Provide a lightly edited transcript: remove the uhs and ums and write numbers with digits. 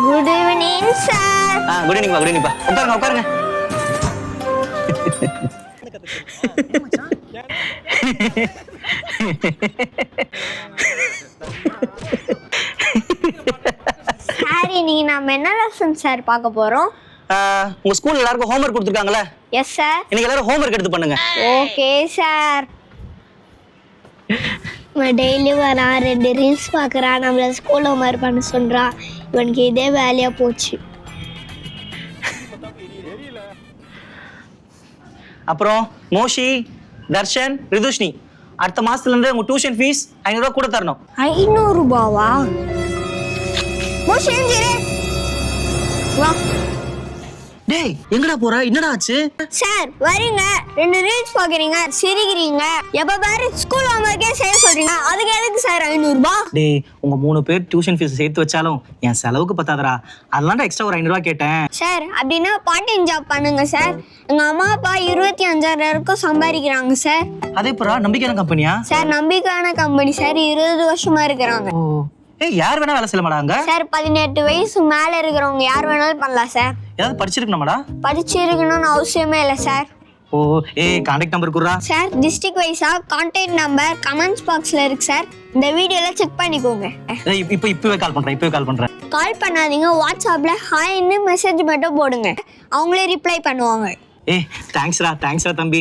Good evening sir. Good evening good evening உட்காருங்க உட்காருங்க. Sir இன்னைக்கு நாம என்ன லெசன் சார் பார்க்க போறோம்? உங்க ஸ்கூல்ல எல்லாருக்கும் ஹோம்வொர்க் கொடுத்துருக்காங்கல்ல? Yes sir. இன்னைக்கு எல்லாரும் ஹோம்வொர்க் எடுத்து பண்ணுங்க. Okay sir. டெய்லி வரான், 2 ரீல்ஸ் பார்க்குறான், நம்மள ஸ்கூல் ஹோம்வொர்க் பண்ண சொல்கிறான். இவனுக்கு இதே வேலையாக போச்சு. அப்புறம் மோஷி, தர்ஷன், ரிதுஷ்னி, அடுத்த மாசத்துல இருந்து உங்க டியூஷன் ஃபீஸ் 500 ரூபாய் கூட தரணும். 500 ரூபாவா? வா. டேய் எங்கடா போற? என்னடா ஆச்சு? சார் வரீங்க, 2 ரீல்ஸ் பார்க்குறீங்க, சிரிக்கிறீங்க, எப்போ பாரு ஸ்கூல் ஹோம்வொர்க்கே செய்ய சொல்றீங்க. அதுக்கு எதுக்கு சார் 500 ரூபாய்? டேய் உங்க 3 பேர் டியூஷன் ஃபீஸ் சேர்த்து வச்சாலும் என் செலவுக்கு பத்தாதடா. அதனால எக்ஸ்ட்ரா ஒரு 500 ரூபாய் கேட்டேன். சார் அப்படின்னா பார்ட் டைம் ஜாப் பண்ணுங்க சார். எங்க அம்மா அப்பா 25,000 சம்பாதிக்கிறாங்க சார். அதே புறா நம்பிக்கையான கம்பெனியா? சார் நம்பிக்கையான கம்பெனி சார், 20 வருஷமா இருக்கிறாங்க. ஓ ஏய் யார் வேணா வேலை செய்ய மாட்டாங்க சார். 18 வயசு மேல இருக்கிறவங்க யார் வேணாலும் பண்ணலாம் சார். ஏதாவது படிச்சிருக்கணுமாடா? படிச்சிருக்கணும்னு அவசியமே இல்லை சார். ஓ ஏய் கான்டாக்ட் நம்பர் குடுறா. சார் டிஸ்ட்ரிக்ட் வைஸா கான்டாக்ட் நம்பர் கமெண்ட்ஸ் பாக்ஸ்ல இருக்கு சார். இந்த வீடியோல செக் பண்ணிக்கோங்க. இப்பவே கால் பண்றேன். கால் பண்ணாதீங்க, வாட்ஸ்அப்ல ஹாய்னு மெசேஜ் மட்டும் போடுங்க, அவங்களே ரிப்ளை பண்ணுவாங்க. ஏய் தேங்க்ஸ்டா தம்பி.